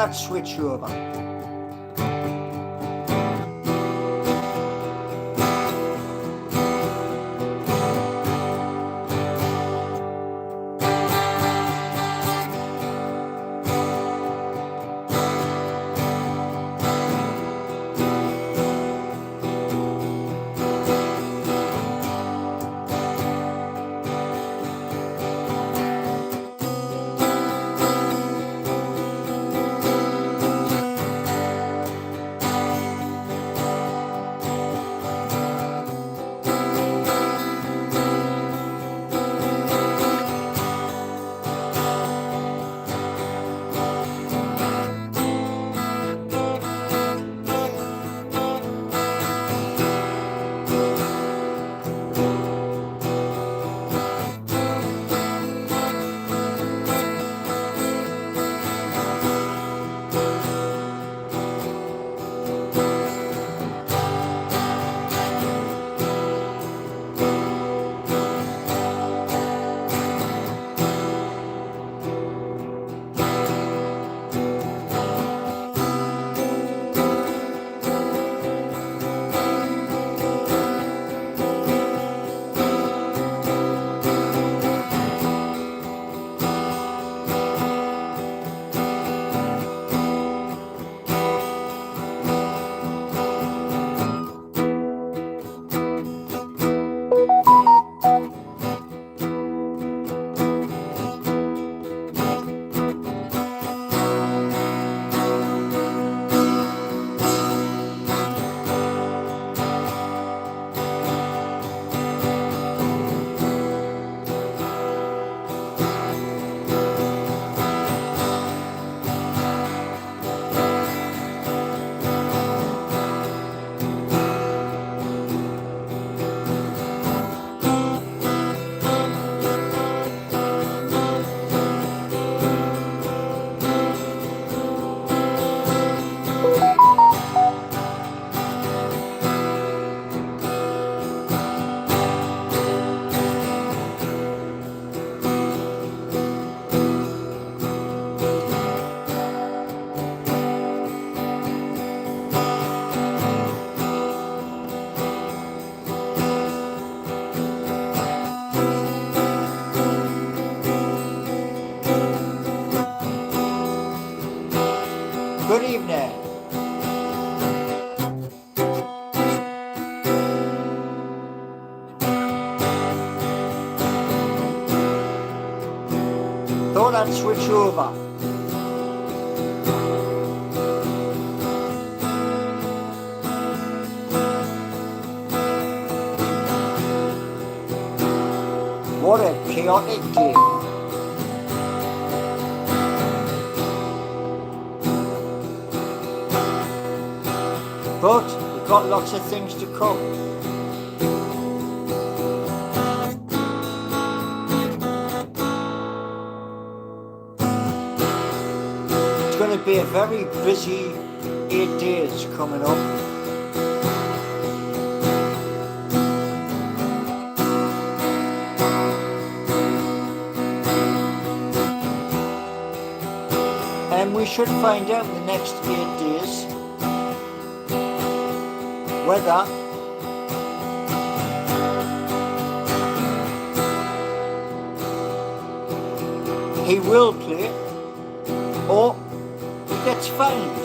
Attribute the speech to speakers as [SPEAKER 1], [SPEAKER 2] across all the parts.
[SPEAKER 1] that switch over. Good evening. Thought I'd switch over. What a chaotic game. But we've got lots of things to come. It's going to be a very busy 8 days coming up. And we should find out in the next 8 days whether he will play or he gets fined.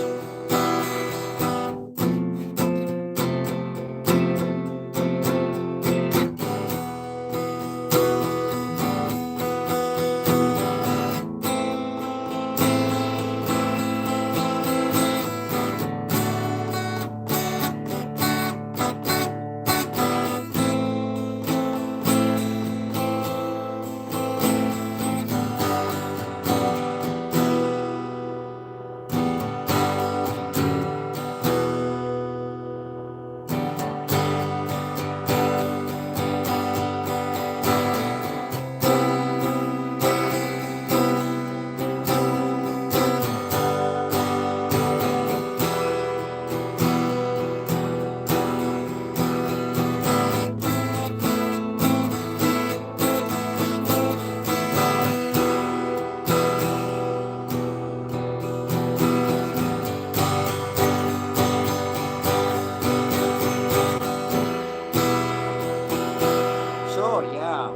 [SPEAKER 1] Oh, yeah.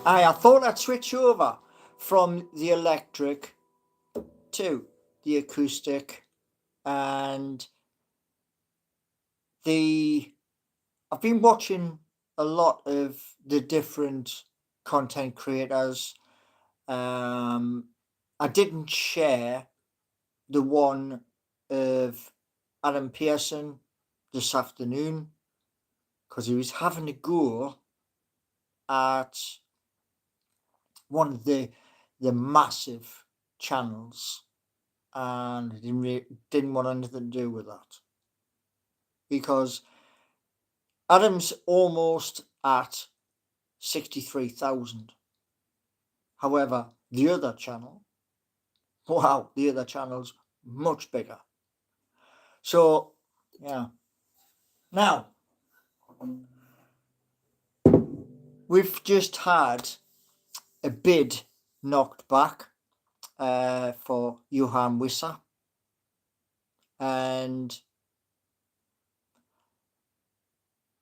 [SPEAKER 1] I thought I'd switch over from the electric to the acoustic, and I've been watching a lot of the different content creators. I didn't share the one of Adam Pearson this afternoon because he was having a go at one of the massive channels, and I didn't want anything to do with that because Adam's almost at 63,000. However, the other channel, wow, the other channel's much bigger. So, yeah. Now, we've just had a bid knocked back for Wissa, and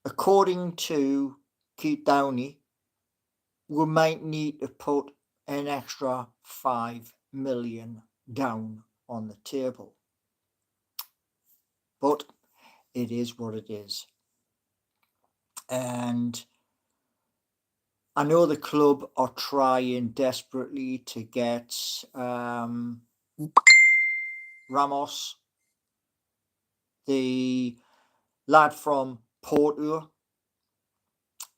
[SPEAKER 1] according to Keith Downey, we might need to put an extra 5 million down on the table. But it is what it is. And I know the club are trying desperately to get Ramos, the lad from Porto,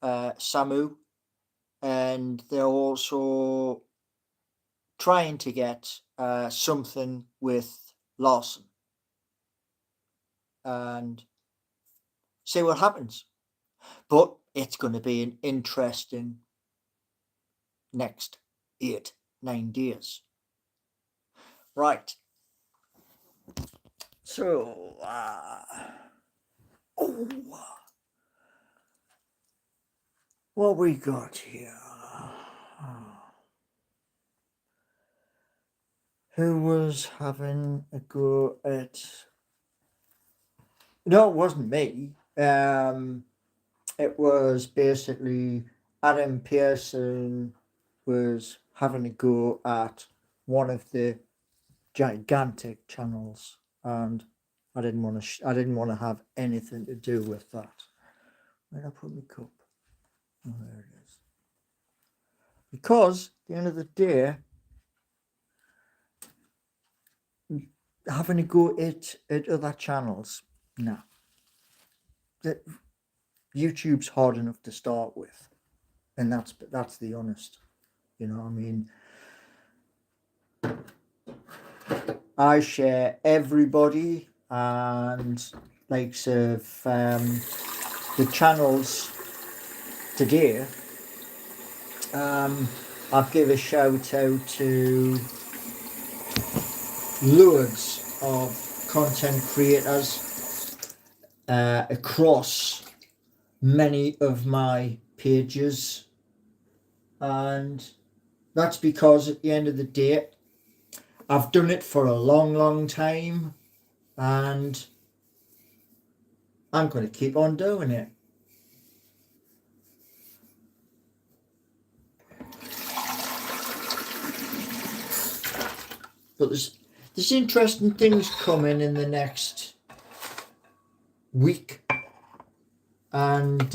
[SPEAKER 1] Samu, and they're also trying to get something with Lawson and see what happens. But it's going to be an interesting next 8-9 days. Right. So, what we got here? Who was having a go at? No, it wasn't me. It was basically Adam Pearson was having a go at one of the gigantic channels, and I didn't want to have anything to do with that. Where did I put my cup? Oh, there it is. Because at the end of the day, having a go at other channels, no. That YouTube's hard enough to start with, and that's the honest. You know what I mean? I share everybody and likes of the channels today. I've give a shout out to loads of content creators across many of my pages, and that's because at the end of the day I've done it for a long time, and I'm going to keep on doing it. But there's interesting things coming in the next week, and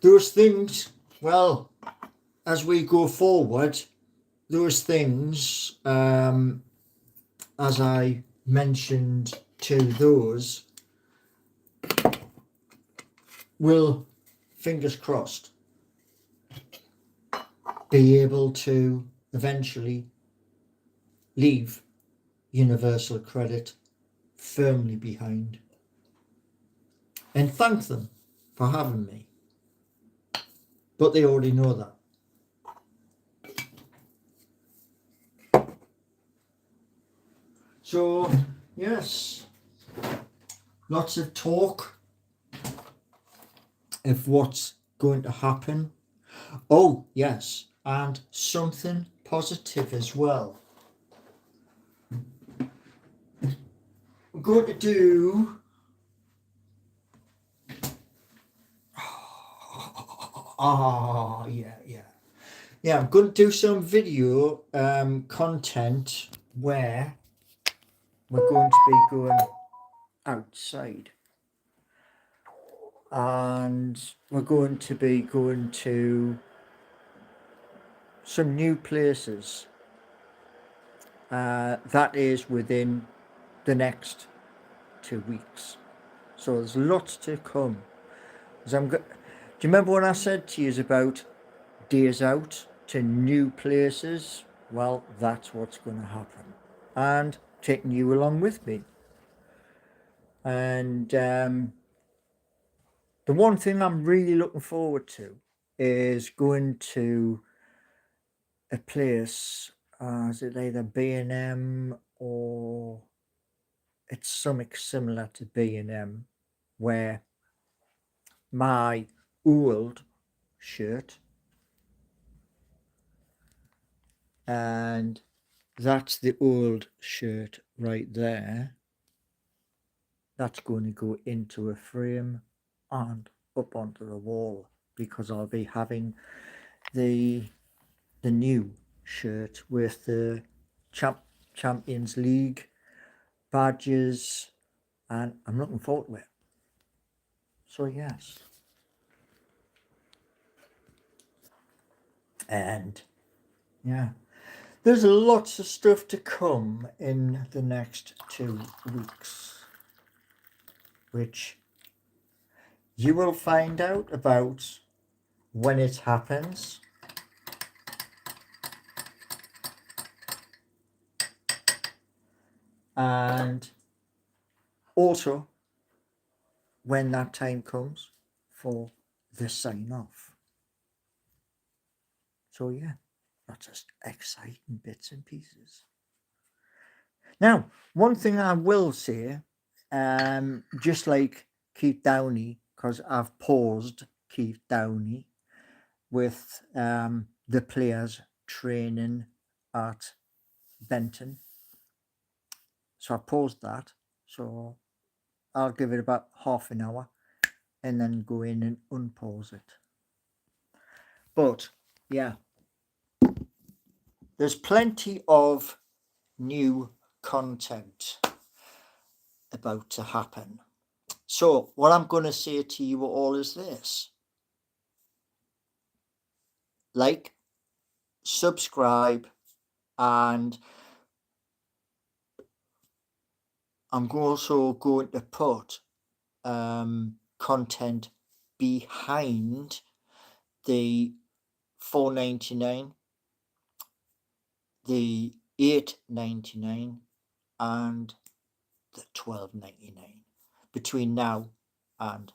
[SPEAKER 1] those things, well, as we go forward, those things, as I mentioned to those, will, fingers crossed, be able to eventually leave Universal Credit firmly behind and thank them for having me. But they already know that. So, yes, lots of talk of what's going to happen. Oh, yes, and something positive as well. I'm going to do Oh, yeah. I'm going to do some video content where we're going to be going outside, and we're going to be going to some new places. That is within the next 2 weeks. So there's lots to come. Do you remember when I said to you about days out to new places? Well, that's what's going to happen. And taking you along with me. And the one thing I'm really looking forward to is going to a place, is it either B&M or it's something similar to B&M, where my old shirt, and that's the old shirt right there, that's going to go into a frame and up onto the wall, because I'll be having the new shirt with the Champions League badges, and I'm looking forward to it. So yes, and yeah, there's lots of stuff to come in the next 2 weeks, which you will find out about when it happens. And also when that time comes for the sign off. So yeah, that's just exciting bits and pieces. Now, one thing I will say, just like Keith Downey, because I've paused Keith Downey with the players training at Benton. So I paused that. So I'll give it about half an hour and then go in and unpause it. But yeah, there's plenty of new content about to happen. So what I'm going to say to you all is this: like, subscribe, and I'm also going to put content behind the $4.99, the $8.99, and the $12.99 between now and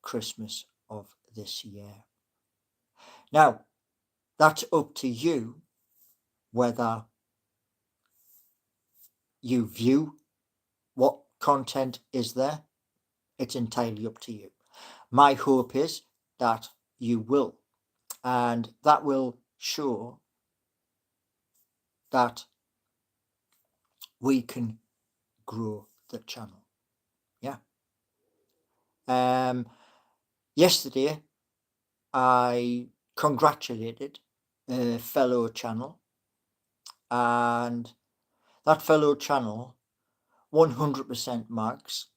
[SPEAKER 1] Christmas of this year. Now, that's up to you whether you view what content is there. It's entirely up to you. My hope is that you will, and that will show that we can grow the channel. Yeah. Yesterday I congratulated a fellow channel, and that fellow channel, 100% Max,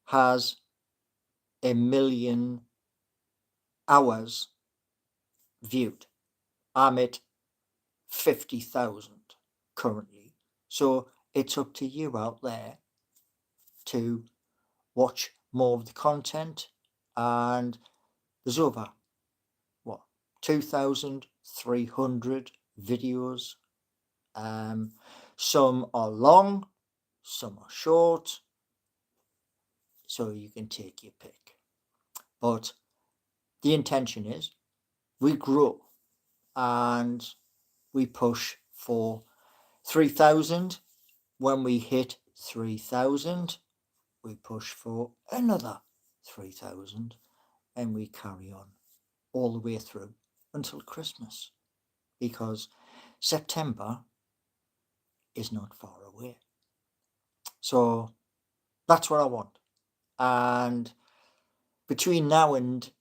[SPEAKER 1] has 1 million hours viewed. I'm at 50,000 currently. So it's up to you out there to watch more of the content, and there's over 2,300 videos. Some are long, some are short, so you can take your pick. But the intention is we grow and we push for 3,000. When we hit 3,000, we push for another 3,000, and we carry on all the way through until Christmas, because September is not far away. So that's what I want. And between now and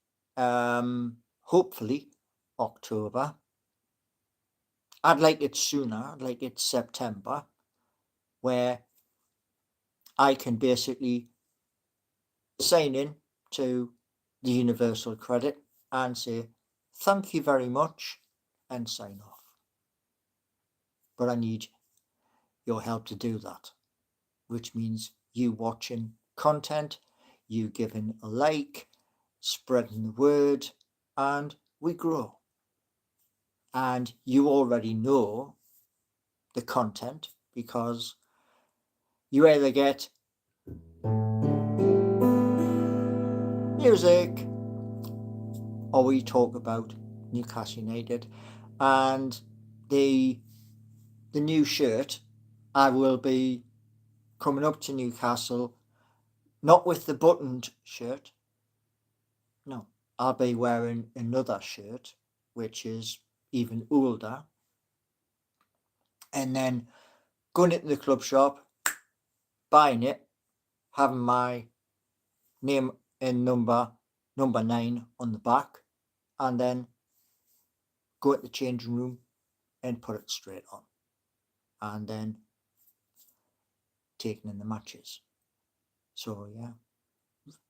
[SPEAKER 1] hopefully October. I'd like it sooner. I'd like it September, where I can basically sign in to the universal credit and say thank you very much and sign off. But I need your help to do that, which means you watching content, you giving a like, spreading the word, and we grow. And you already know the content because you either get music or we talk about Newcastle United and the new shirt. I will be coming up to Newcastle not with the buttoned shirt, no, I'll be wearing another shirt which is even older, and then going into the club shop, buying it, having my name and number 9 on the back, and then go at the changing room and put it straight on, and then taking in the matches. So yeah,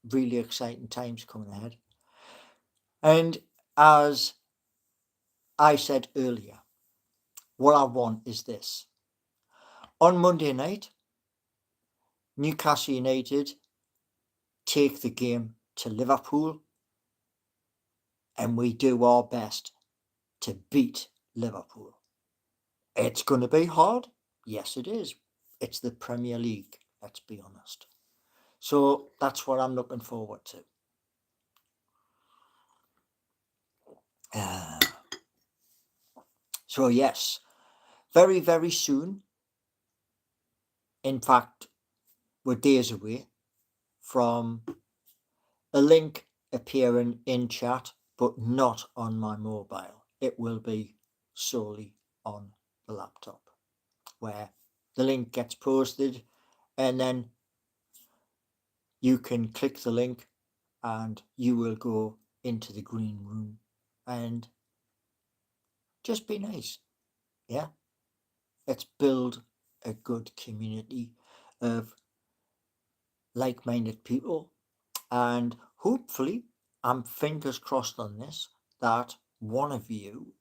[SPEAKER 1] really exciting times coming ahead. And as I said earlier, what I want is this. On Monday night, Newcastle United take the game to Liverpool, and we do our best to beat Liverpool. It's going to be hard. Yes, it is. It's the Premier League, let's be honest. So that's what I'm looking forward to. So yes, very, very soon, in fact, we're days away from a link appearing in chat, but not on my mobile. It will be solely on the laptop, where the link gets posted and then you can click the link and you will go into the green room and just be nice. Yeah, let's build a good community of like-minded people, and hopefully, I'm fingers crossed on this, that one of you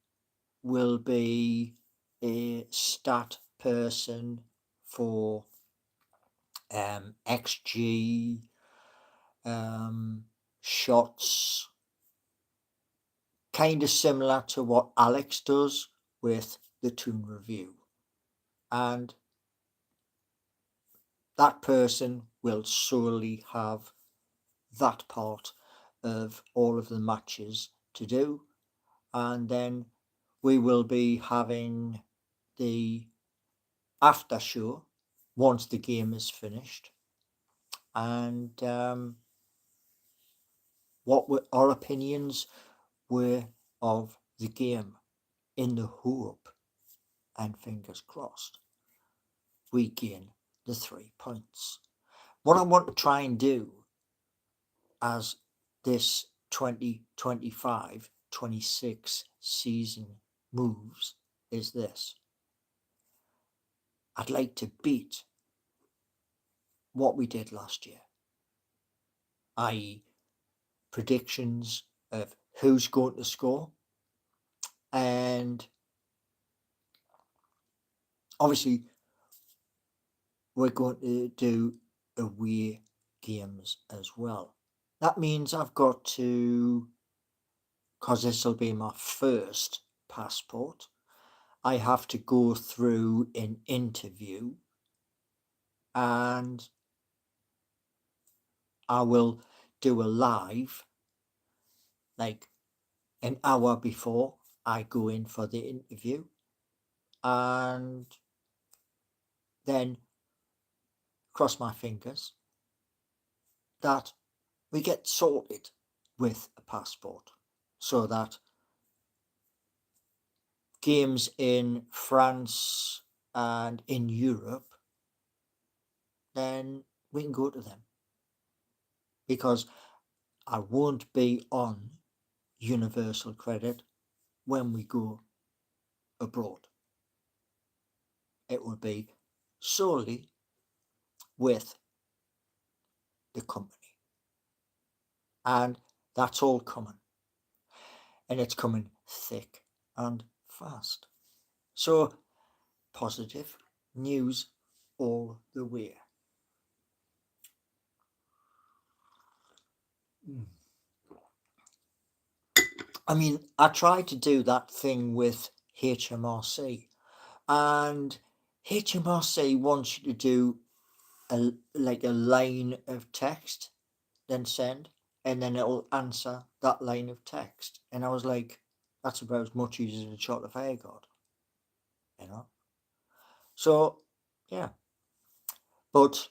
[SPEAKER 1] will be a stat person for XG, shots, kind of similar to what Alex does with the Toon Review. And that person will solely have that part of all of the matches to do. And then we will be having the after show once the game is finished, and what our opinions were of the game, in the hope, and fingers crossed, we gain the 3 points. What I want to try and do as this 2025-26 season moves is this. I'd like to beat what we did last year, i.e. predictions of who's going to score, and obviously we're going to do away games as well. That means I've got to, because this will be my first passport, I have to go through an interview, and I will do a live like an hour before I go in for the interview, and then cross my fingers that we get sorted with a passport, so that games in France and in Europe, then we can go to them, because I won't be on universal credit when we go abroad. It will be solely with the company. And that's all coming. And it's coming thick and fast. So positive news all the way. I mean, I tried to do that thing with HMRC, and HMRC wants you to do a line of text, then send, and then it'll answer that line of text. And I was like, that's about as much use as a shot of air god, you know. So yeah, but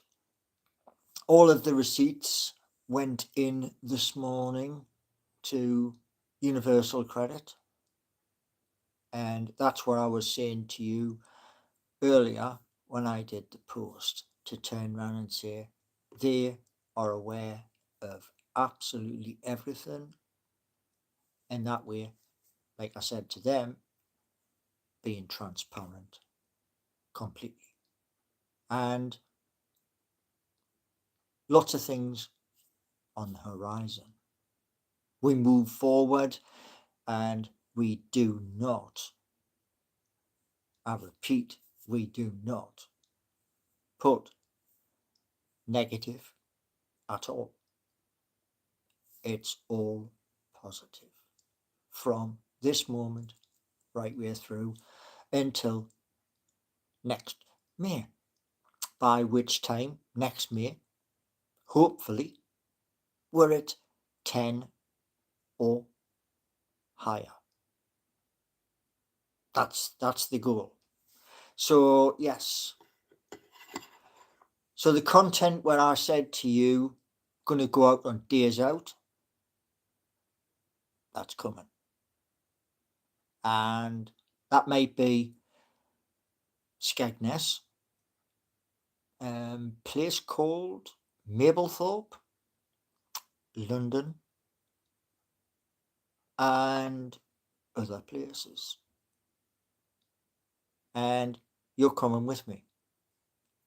[SPEAKER 1] all of the receipts went in this morning to Universal Credit, and that's what I was saying to you earlier when I did the post, to turn around and say they are aware of absolutely everything, and that way, like I said to them, being transparent completely. And lots of things on the horizon. We move forward, and we do not, I repeat, we do not put negative at all. It's all positive from this moment right way through until next May, by which time next May, hopefully, we're at 10 or higher. That's the goal. So yes. So the content where I said to you, going to go out on Days Out, that's coming. And that might be Skegness, place called Mablethorpe, London, and other places. And you're coming with me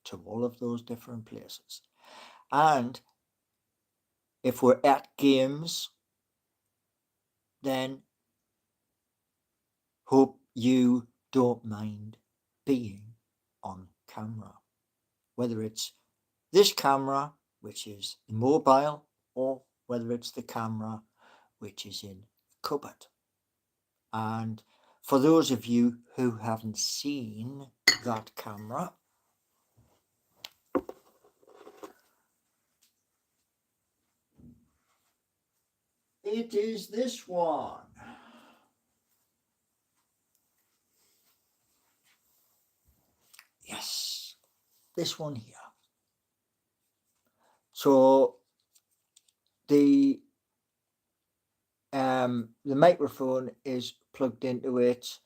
[SPEAKER 1] to all of those different places. And if we're at games, then hope you don't mind being on camera. Whether it's this camera, which is the mobile, or whether it's the camera which is in the cupboard. And for those of you who haven't seen that camera, it is this one. Yes, this one here. So the microphone is plugged into it,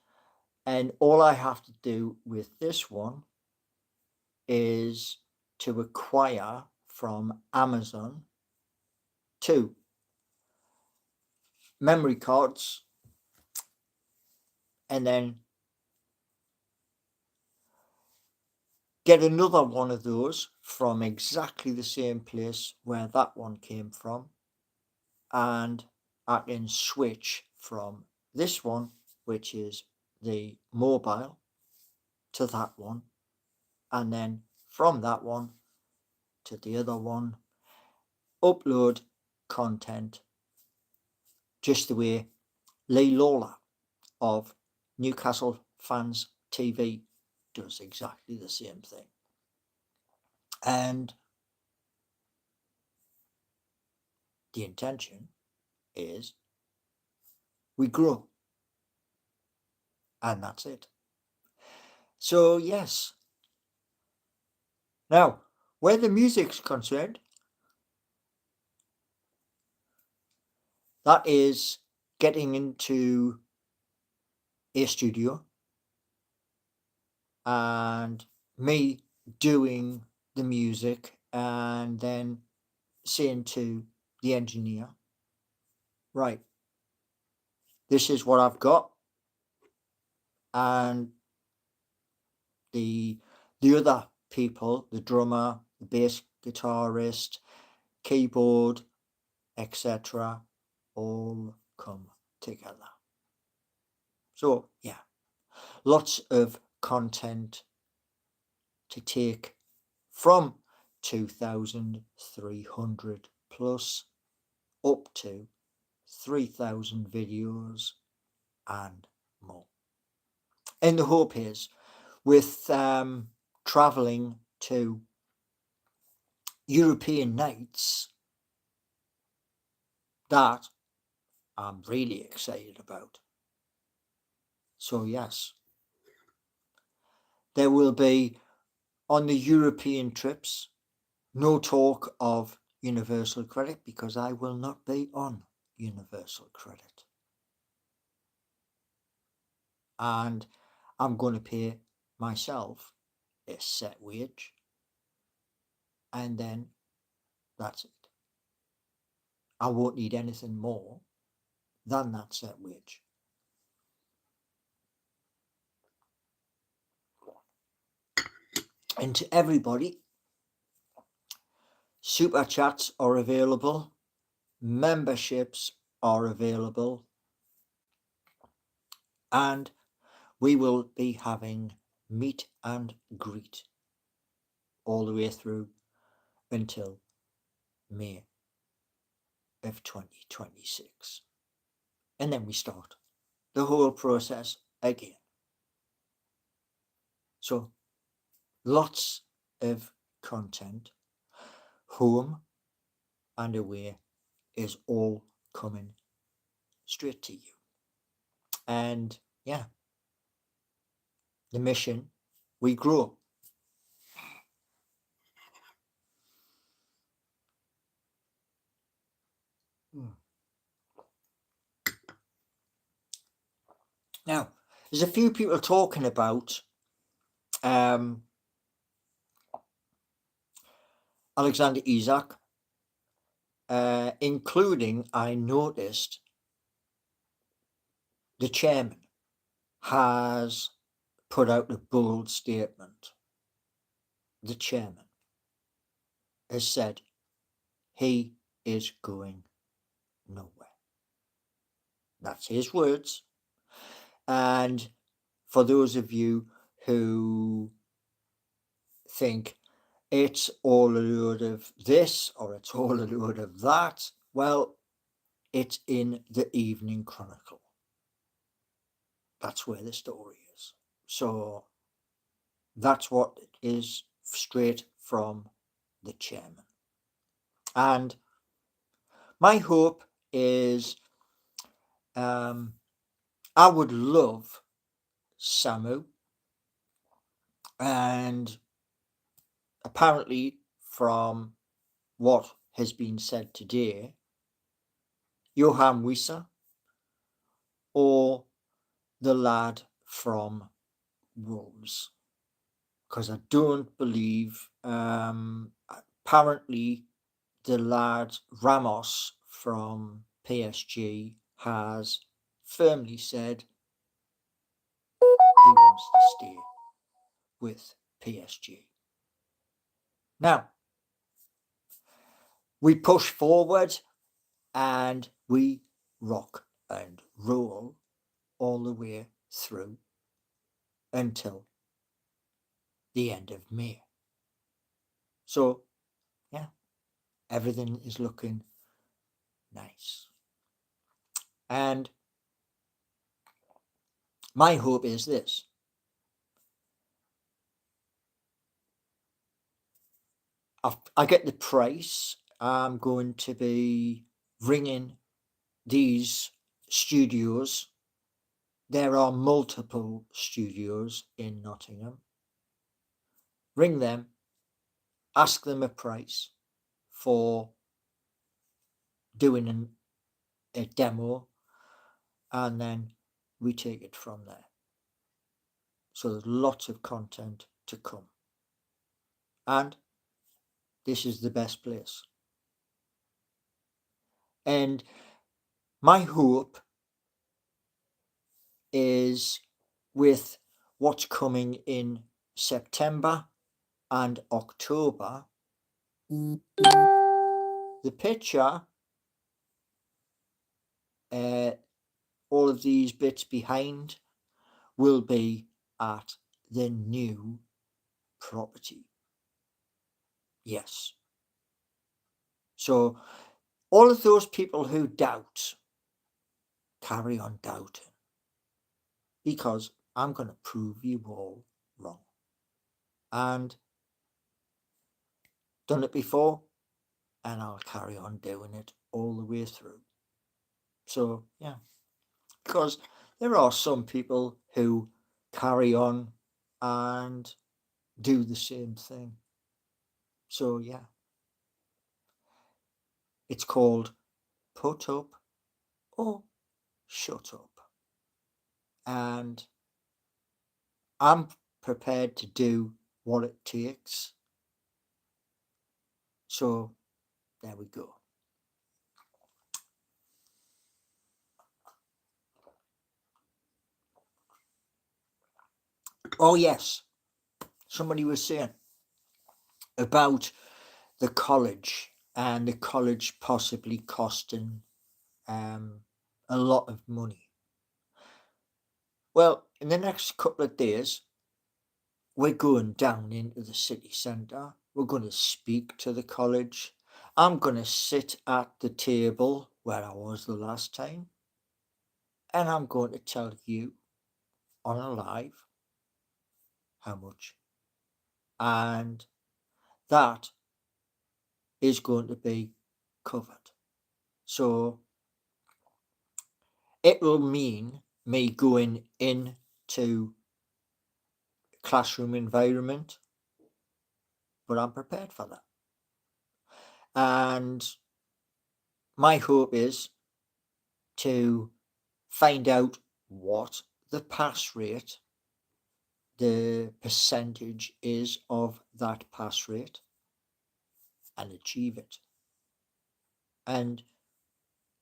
[SPEAKER 1] and all I have to do with this one is to acquire from Amazon 2 memory cards, and then get another one of those from exactly the same place where that one came from, and I can switch from this one, which is the mobile, to that one, and then from that one to the other one, upload content just the way Lee Lawler of Newcastle Fans TV does exactly the same thing. And the intention is we grow, and that's it. So yes, now where the music's concerned, that is getting into a studio and me doing the music, and then saying to the engineer, right, this is what I've got, and the other people, the drummer, the bass guitarist, keyboard, etc., all come together. So yeah, lots of content to take from 2,300 plus up to 3,000 videos and more. And the hope is, with travelling to European nights, that I'm really excited about. So yes, there will be, on the European trips, no talk of universal credit, because I will not be on universal credit. And I'm going to pay myself a set wage, and then that's it. I won't need anything more than that set wage. And to everybody, super chats are available, memberships are available, and we will be having meet and greet all the way through until May of 2026. And then we start the whole process again. So lots of content, home and away, is all coming straight to you. And yeah, the mission, we grow. Now, there's a few people talking about Alexander Isak, including, I noticed, the chairman has put out a bold statement. The chairman has said he is going nowhere. That's his words. And for those of you who think it's all a load of this or it's all a load of that, well, it's in the Evening Chronicle. That's where the story is. So that's what it is, straight from the chairman. And my hope is, I would love Samu, and apparently from what has been said today, Johan Wissa or the lad from Wolves, because I don't believe, apparently the lad Ramos from PSG has firmly said he wants to stay with PSG. Now, we push forward and we rock and roll all the way through until the end of May. So, yeah, everything is looking nice. And my hope is this. I get the price. I'm going to be ringing these studios. There are multiple studios in Nottingham. Ring them, ask them a price for doing a demo, and then we take it from there. So there's lots of content to come. And this is the best place. And my hope is with what's coming in September and October, the picture, all of these bits behind, will be at the new property. Yes. So all of those people who doubt, carry on doubting, because I'm going to prove you all wrong. And done it before, and I'll carry on doing it all the way through. So yeah, because there are some people who carry on and do the same thing. So yeah, it's called put up or shut up. And I'm prepared to do what it takes. So there we go. Oh yes, somebody was saying about the college and the college possibly costing a lot of money. Well, in the next couple of days, we're going down into the city centre. We're going to speak to the college. I'm going to sit at the table where I was the last time, and I'm going to tell you on a live how much. And that is going to be covered. So it will mean me going into classroom environment, but I'm prepared for that. And my hope is to find out what the pass rate, the percentage is of that pass rate, and achieve it. And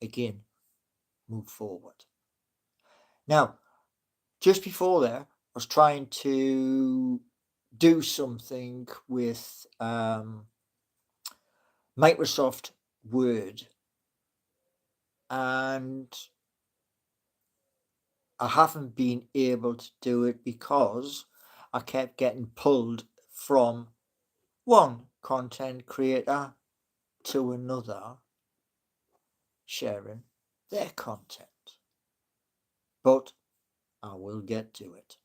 [SPEAKER 1] again, move forward. Now, just before there, I was trying to do something with Microsoft Word, and I haven't been able to do it because I kept getting pulled from one content creator to another sharing their content. But I will get to it.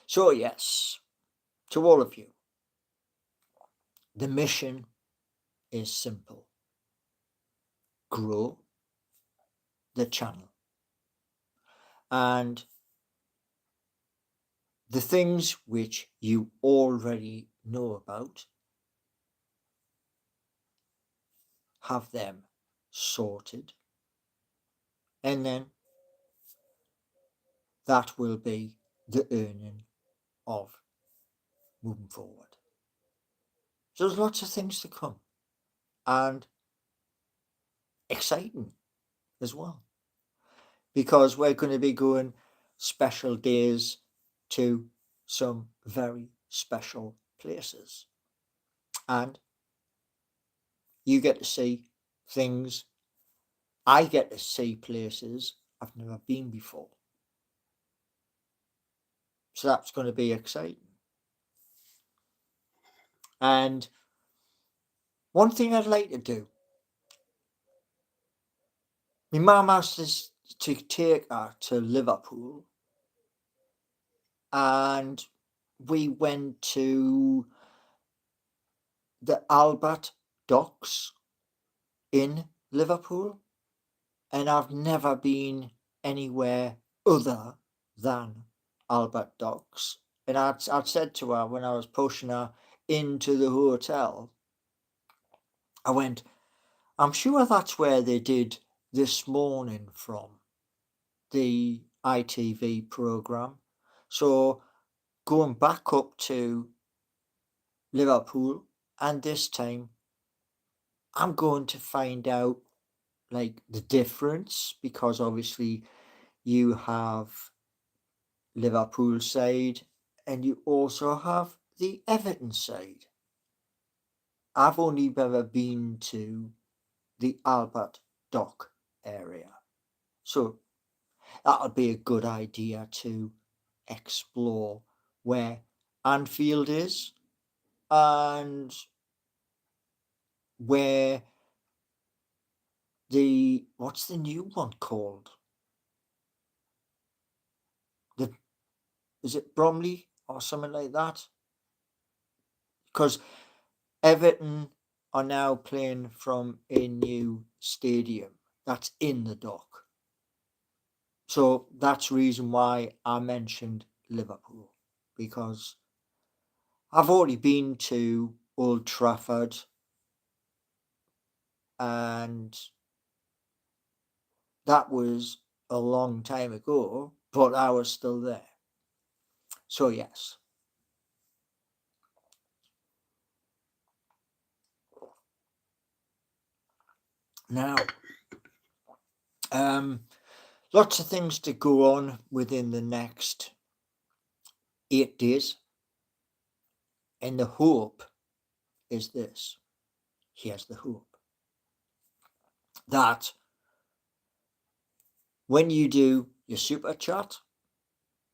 [SPEAKER 1] So yes, to all of you, the mission is simple. Grow the channel. And the things which you already know about, have them sorted, and then that will be the earning of moving forward. So there's lots of things to come, and exciting as well, because we're going to be going special days to some very special places, and you get to see things. I get to see places I've never been before, so that's going to be exciting. And one thing I'd like to do, my mum asked us to take her to Liverpool, and we went to the Albert Docks in Liverpool, and I've never been anywhere other than Albert Docks. And I'd said to her when I was pushing her into the hotel, I went, I'm sure that's where they did This Morning from, the ITV programme. So going back up to Liverpool, and this time I'm going to find out like the difference, because obviously you have Liverpool side, and you also have the Everton side. I've only ever been to the Albert Dock area, so that would be a good idea to explore where Anfield is and where what's the new one called? Is it Bromley or something like that? Because Everton are now playing from a new stadium that's in the dock. So that's the reason why I mentioned Liverpool, because I've already been to Old Trafford and that was a long time ago, but I was still there. So yes. Now, lots of things to go on within the next 8 days. And the hope is this. Here's the hope. That when you do your super chat,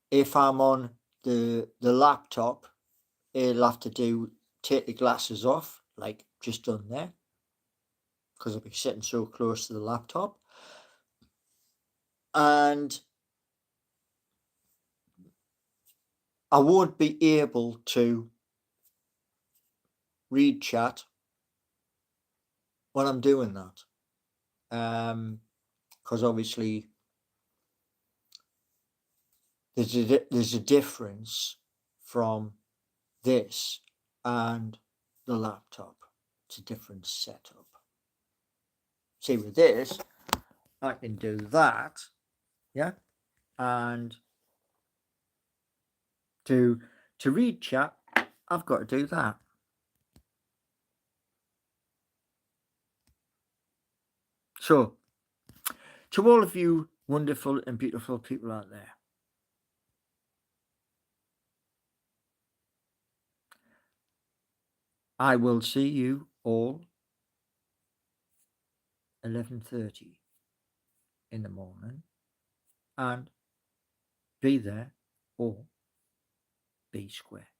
[SPEAKER 1] if I'm on the laptop, it'll have to take the glasses off, like just done there, because I'll be sitting so close to the laptop. And I won't be able to read chat when I'm doing that. Because obviously there's a difference from this and the laptop. It's a different setup. See, with this, I can do that, yeah, and to read chat, I've got to do that. So, to all of you wonderful and beautiful people out there, I will see you all 11:30 in the morning, and be there or be square.